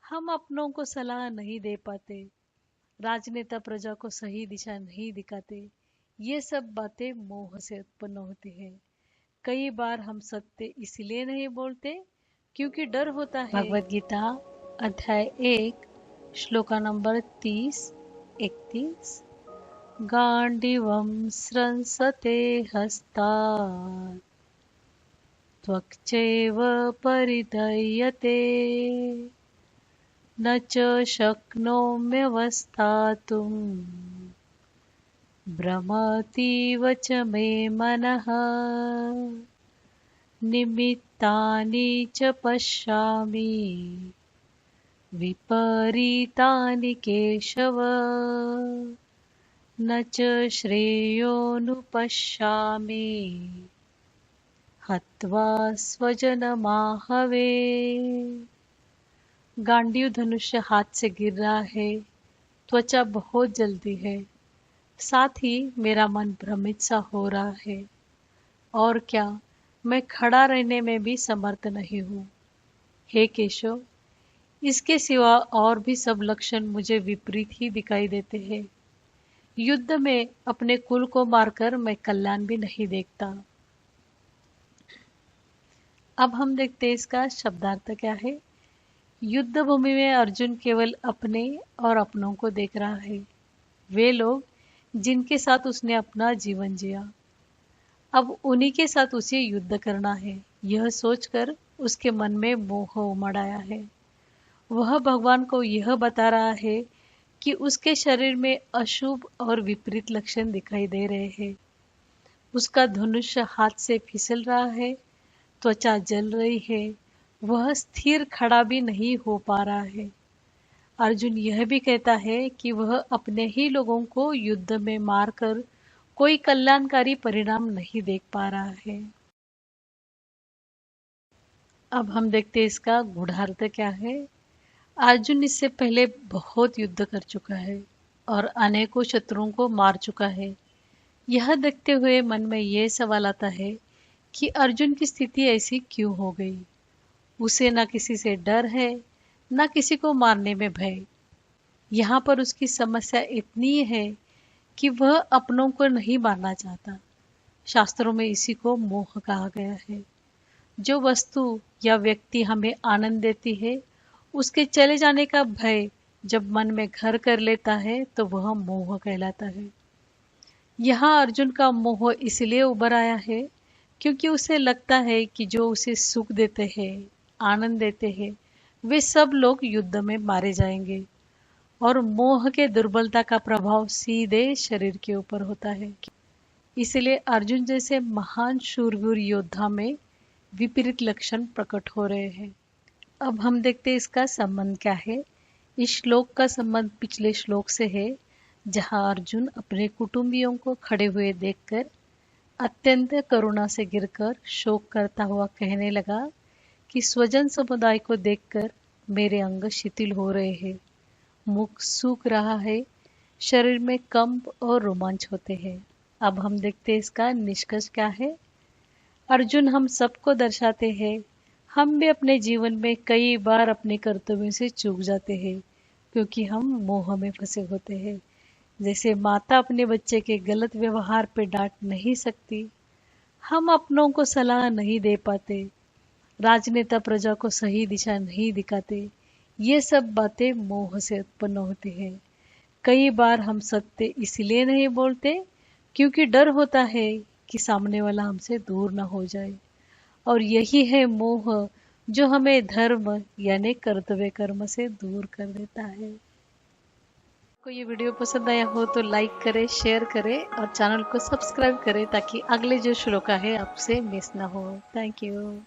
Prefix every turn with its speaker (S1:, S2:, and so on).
S1: हम अपनों को सलाह नहीं दे पाते, राजनेता प्रजा को सही दिशा नहीं दिखाते। ये सब बातें मोह से उत्पन्न होती है। कई बार हम सत्य इसलिए नहीं बोलते क्योंकि डर होता है। भगवत गीता अध्याय 1 श्लोका नंबर 30-31। गांडीवं स्रंसते हस्तात् त्वक्चैव परिदह्यते न च शक्नोम्यवस्थातुं भ्रमतीव च मे मनः निमित्तानि च पश्यामि विपरीतानि केशव न च श्रेयोऽनुपश्यामि हत्वा स्वजनमाहवे। गांडीव धनुष्य हाथ से गिर रहा है, त्वचा बहुत जलती है, साथ ही मेरा मन भ्रमित सा हो रहा है। और क्या, मैं खड़ा रहने में भी समर्थ नहीं हूँ। हे केशव, इसके सिवा और भी सब लक्षण मुझे विपरीत ही दिखाई देते हैं। युद्ध में अपने कुल को मारकर मैं कल्याण भी नहीं देखता। अब हम देखते हैं इसका शब्दार्थ क्या है। युद्ध भूमि में अर्जुन केवल अपने और अपनों को देख रहा है, वे लोग जिनके साथ उसने अपना जीवन जिया। अब उन्हीं के साथ उसे युद्ध करना है, यह सोचकर उसके मन में मोह उमड़ आया है। वह भगवान को यह बता रहा है कि उसके शरीर में अशुभ और विपरीत लक्षण दिखाई दे रहे हैं। उसका धनुष हाथ से फिसल रहा है, त्वचा जल रही है, वह स्थिर खड़ा भी नहीं हो पा रहा है। अर्जुन यह भी कहता है कि वह अपने ही लोगों को युद्ध में मारकर कोई कल्याणकारी परिणाम नहीं देख पा रहा है। अब हम देखते हैं इसका गूढ़ार्थ क्या है। अर्जुन इससे पहले बहुत युद्ध कर चुका है और अनेकों शत्रुओं को मार चुका है। यह देखते हुए मन में यह सवाल आता है कि अर्जुन की स्थिति ऐसी क्यों हो गई। उसे न किसी से डर है, न किसी को मारने में भय। यहाँ पर उसकी समस्या इतनी है कि वह अपनों को नहीं मारना चाहता। शास्त्रों में इसी को मोह कहा गया है। जो वस्तु या व्यक्ति हमें आनंद देती है, उसके चले जाने का भय जब मन में घर कर लेता है तो वह मोह कहलाता है। यहाँ अर्जुन का मोह इसलिए उभर आया है क्योंकि उसे लगता है कि जो उसे सुख देते हैं, आनंद देते हैं, वे सब लोग युद्ध में मारे जाएंगे और मोह के दुर्बलता का प्रभाव सीधे शरीर के ऊपर होता है। इसलिए अर्जुन जैसे महान शूरवीर योद्धा में विपरीत लक्षण प्रकट हो रहे हैं। अब हम देखते हैं इसका संबंध क्या है। इस श्लोक का संबंध पिछले श्लोक से है, जहां अर्जुन अपने कुटुंबियों को खड़े हुए देखकर अत्यंत करुणा से गिरकर शोक करता हुआ कहने लगा कि स्वजन समुदाय को देखकर मेरे अंग शिथिल हो रहे हैं, मुख सूख रहा है, शरीर में कंप और रोमांच होते हैं। अब हम देखते हैं इसका निष्कर्ष क्या है। अर्जुन हम सबको दर्शाते हैं, हम भी अपने जीवन में कई बार अपने कर्तव्यों से चूक जाते हैं क्योंकि हम मोह में फंसे होते हैं। जैसे माता अपने बच्चे के गलत व्यवहार पे डांट नहीं सकती, हम अपनों को सलाह नहीं दे पाते, राजनेता प्रजा को सही दिशा नहीं दिखाते। ये सब बातें मोह से उत्पन्न होती है। कई बार हम सत्य इसलिए नहीं बोलते क्योंकि डर होता है कि सामने वाला हमसे दूर ना हो जाए, और यही है मोह जो हमें धर्म यानी कर्तव्य कर्म से दूर कर देता है। को ये वीडियो पसंद आया हो तो लाइक करें, शेयर करें और चैनल को सब्सक्राइब करें ताकि अगले जो श्लोक है आपसे मिस ना हो। Thank you.